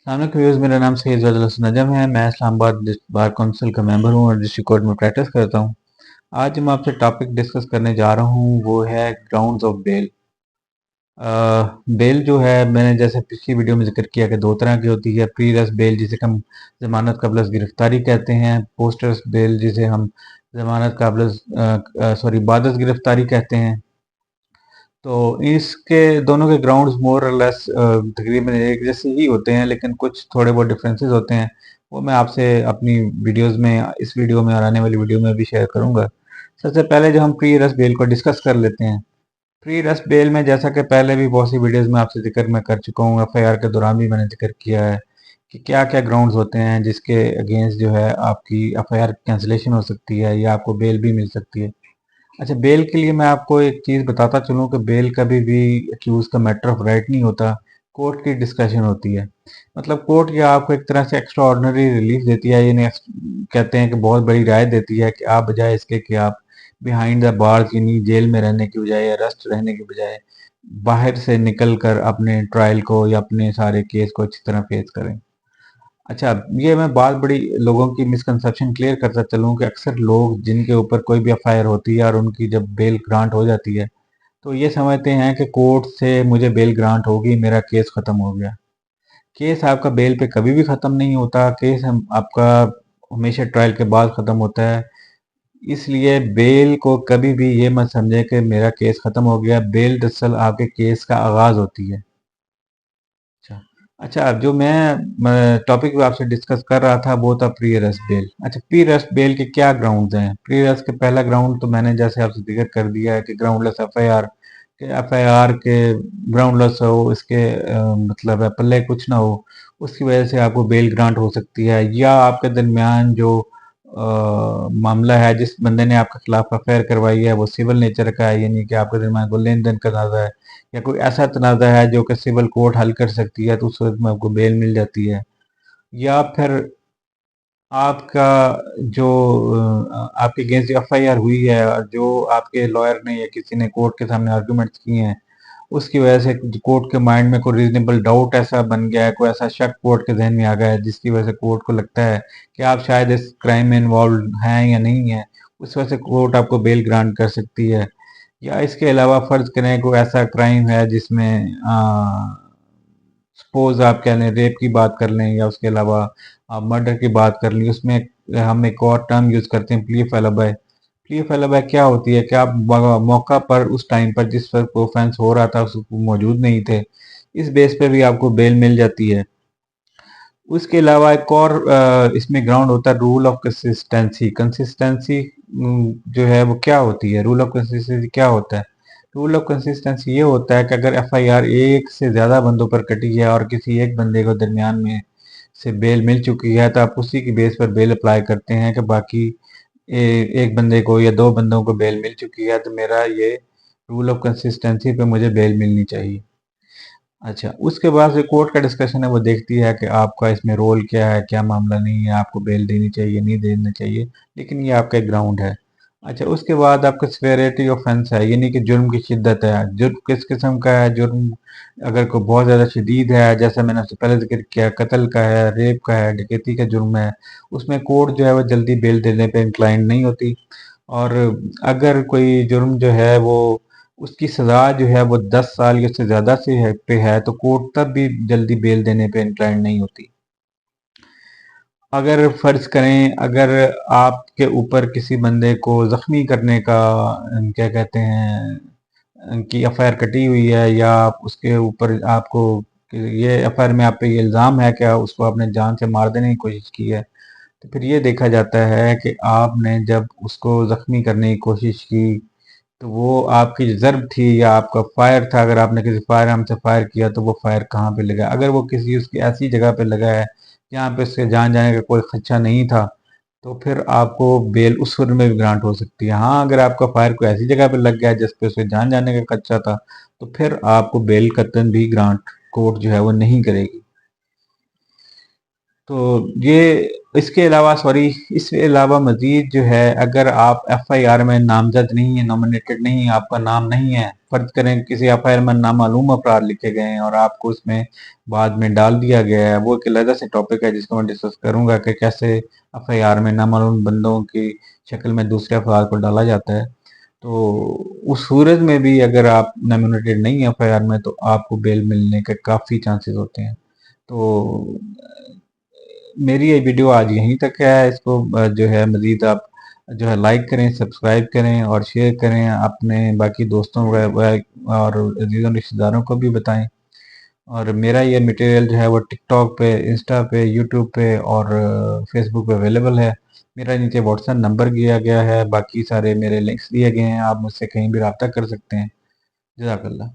अस्सलामुअलैकुम व्यूअर्स, मेरा नाम सैयद ज़ादिल हसन नजम है। मैं इस्लामाबाद बार काउंसिल का मेंबर हूँ और डिस्ट्रिक्ट कोर्ट में प्रैक्टिस करता हूँ। आज मैं आपसे टॉपिक डिस्कस करने जा रहा हूँ, वो है ग्राउंड्स ऑफ बेल। बेल जो है, मैंने जैसे पिछली वीडियो में जिक्र किया कि दो तरह की होती है। प्री अरेस्ट बेल जिसे हम जमानत कबल गिरफ्तारी कहते हैं, पोस्ट अरेस्ट बेल जिसे हम जमानत कबल बाद गिरफ्तारी कहते हैं। तो इसके दोनों के ग्राउंड्स मोर और लेस तकरीबन एक जैसे ही होते हैं, लेकिन कुछ थोड़े बहुत डिफरेंसेस होते हैं। वो मैं आपसे अपनी वीडियोस में, इस वीडियो में और आने वाली वीडियो में भी शेयर करूंगा। सबसे पहले जो हम प्री अरेस्ट बेल को डिस्कस कर लेते हैं। प्री अरेस्ट बेल में, जैसा कि पहले भी बहुत सी वीडियोस में आपसे जिक्र मैं कर चुका हूँ, एफआईआर के दौरान भी मैंने जिक्र किया है कि क्या क्या ग्राउंड्स होते हैं जिसके अगेंस्ट जो है आपकी एफआईआर कैंसिलेशन हो सकती है या आपको बेल भी मिल सकती है। अच्छा, बेल के लिए मैं आपको एक चीज़ बताता चलूँ कि बेल कभी भी अक्यूज़ का मैटर ऑफ राइट नहीं होता, कोर्ट की डिस्कशन होती है। मतलब कोर्ट या आपको एक तरह से एक्स्ट्रा ऑर्डिनरी रिलीफ देती है, यानी कहते हैं कि बहुत बड़ी राय देती है कि आप बजाय इसके कि आप बिहाइंड द बार्स यानी जेल में रहने की बजाय या अरेस्ट रहने की बजाय बाहर से निकल कर अपने ट्रायल को या अपने सारे केस को अच्छी तरह फेस करें। अच्छा, ये मैं बात बड़ी लोगों की मिसकंसेप्शन क्लियर करता चलूँ कि अक्सर लोग जिनके ऊपर कोई भी एफआईआर होती है और उनकी जब बेल ग्रांट हो जाती है, तो ये समझते हैं कि कोर्ट से मुझे बेल ग्रांट होगी, मेरा केस खत्म हो गया। केस आपका बेल पे कभी भी खत्म नहीं होता। केस हम आपका हमेशा ट्रायल के बाद खत्म होता है। इसलिए बेल को कभी भी ये मत समझे कि मेरा केस खत्म हो गया। बेल दरअसल आपके केस का आगाज होती है। अच्छा। अच्छा, अब जो मैं टॉपिक आपसे डिस्कस कर रहा था वो था प्री अरेस्ट बेल। अच्छा, प्री अरेस्ट बेल के क्या ग्राउंड्स हैं? प्री अरेस्ट के पहला ग्राउंड तो मैंने जैसे आपसे जिक्र कर दिया है कि ग्राउंडलेस एफआईआर, के एफआईआर के ग्राउंडलेस हो, इसके मतलब है पल्ले कुछ ना हो, उसकी वजह से आपको बेल ग्रांट हो सकती है। या आपके दरमियान जो मामला है, जिस बंदे ने आपके खिलाफ एफआईआर करवाई है, वो सिविल नेचर का है, यानी कि आपके दरमियान कोई लेन देन का तनाज़ा है या कोई ऐसा तनाज़ा है जो कि सिविल कोर्ट हल कर सकती है, तो उस वक्त में आपको बेल मिल जाती है। या फिर आपका जो आपके अगेंस्ट एफआईआर हुई है और जो आपके लॉयर ने या किसी ने कोर्ट के सामने आर्गूमेंट्स किए हैं, उसकी वजह से कोर्ट के माइंड में कोई रीजनेबल डाउट ऐसा बन गया है, कोई ऐसा शक कोर्ट के जहन में आ गया है जिसकी वजह से कोर्ट को लगता है कि आप शायद इस क्राइम में इन्वॉल्व हैं या नहीं है, उस वजह से कोर्ट आपको बेल ग्रांट कर सकती है। या इसके अलावा फर्ज करें कोई ऐसा क्राइम है जिसमें सपोज आप कह लें रेप की बात कर लें या उसके अलावा आप मर्डर की बात कर लें, उसमें हम एक और टर्म यूज करते हैं, plea of alibi. Plea of alibi क्या होती है कि आप मौका पर उस टाइम पर जिस पर ऑफेंस हो रहा था उस मौजूद नहीं थे, इस बेस पे भी आपको बेल मिल जाती है। उसके अलावा एक और इसमें ग्राउंड होता है रूल ऑफ कंसिस्टेंसी। कंसिस्टेंसी जो है वो क्या होती है? रूल ऑफ कंसिस्टेंसी क्या होता है? रूल ऑफ कंसिस्टेंसी ये होता है कि अगर एफआईआर एक से ज़्यादा बंदों पर कटी है और किसी एक बंदे को दरमियान में से बेल मिल चुकी है, तो आप उसी की बेस पर बेल अप्लाई करते हैं कि बाकी एक बंदे को या दो बंदों को बेल मिल चुकी है, तो मेरा ये रूल ऑफ कंसिस्टेंसी पे मुझे बेल मिलनी चाहिए। अच्छा, उसके बाद जो कोर्ट का डिस्कशन है वो देखती है कि आपका इसमें रोल क्या है, क्या मामला नहीं है, आपको बेल देनी चाहिए, नहीं देनी चाहिए, लेकिन ये आपका एक ग्राउंड है। अच्छा, उसके बाद आपका सेवेरिटी ऑफेंस है, यानी कि जुर्म की शिद्दत है। जुर्म किस किस्म का है? जुर्म अगर कोई बहुत ज़्यादा शदीद है, जैसे मैंने उससे पहले जिक्र किया, कत्ल का है, रेप का है, डकैती का जुर्म है, उसमें कोर्ट जो है वो जल्दी बेल देने पे इंक्लाइंड नहीं होती। और अगर कोई जुर्म जो है वो उसकी सज़ा जो है वो 10 साल या उससे ज़्यादा से है पे है, तो कोर्ट तब भी जल्दी बेल देने पे इंक्लाइंड नहीं होती। अगर फ़र्ज़ करें, अगर आपके ऊपर किसी बंदे को ज़ख्मी करने का क्या कहते हैं कि एफआईआर कटी हुई है, या आप उसके ऊपर आपको ये एफआईआर में आप पे ये इल्ज़ाम है कि उसको आपने जान से मार देने की कोशिश की है, तो फिर ये देखा जाता है कि आपने जब उसको ज़ख्मी करने की कोशिश की, तो वो आपकी जो ज़र्ब थी या आपका फायर था, अगर आपने किसी फायर आर्म से फायर किया तो वो फायर कहाँ पे लगा? अगर वो किसी उसकी ऐसी जगह पे लगा है जहाँ पे उसके जान जाने का कोई खदशा नहीं था, तो फिर आपको बेल उस सूरत में भी ग्रांट हो सकती है। हाँ, अगर आपका फायर कोई ऐसी जगह पे लग गया है जिस पे उसके जान जाने का खदशा था, तो फिर आपको बेल कतई भी ग्रांट कोर्ट जो है वो नहीं करेगी। तो ये इसके अलावा इसके अलावा मज़ीद जो है, अगर आप एफआईआर में नामज़द नहीं है, नॉमिनेटेड नहीं है, आपका नाम नहीं है, फ़र्ज़ करें किसी एफआईआर में नामालूम अपराध लिखे गए हैं और आपको उसमें बाद में डाल दिया गया है, वो एक अलग से टॉपिक है जिसको मैं डिस्कस करूँगा कि कैसे एफआईआर में नामालूम बंदों की शक्ल में दूसरे अफराद को डाला जाता है। तो उस सूरत में भी अगर आप नॉमिनेटेड नहीं है एफआईआर में, तो आपको बेल मिलने के काफ़ी चांसेस होते हैं। तो मेरी ये वीडियो आज यहीं तक है। इसको जो है मज़ीद आप जो है लाइक करें, सब्सक्राइब करें और शेयर करें, अपने बाकी दोस्तों और अजीज़ों रिश्तेदारों को भी बताएं। और मेरा ये मटेरियल जो है वो टिकटॉक पे, इंस्टा पे, यूट्यूब पे और फेसबुक पे अवेलेबल है। मेरा नीचे व्हाट्सएप नंबर दिया गया है, बाकी सारे मेरे लिंक्स दिए गए हैं, आप मुझसे कहीं भी रब्ता कर सकते हैं। जज़ाकल्लाह।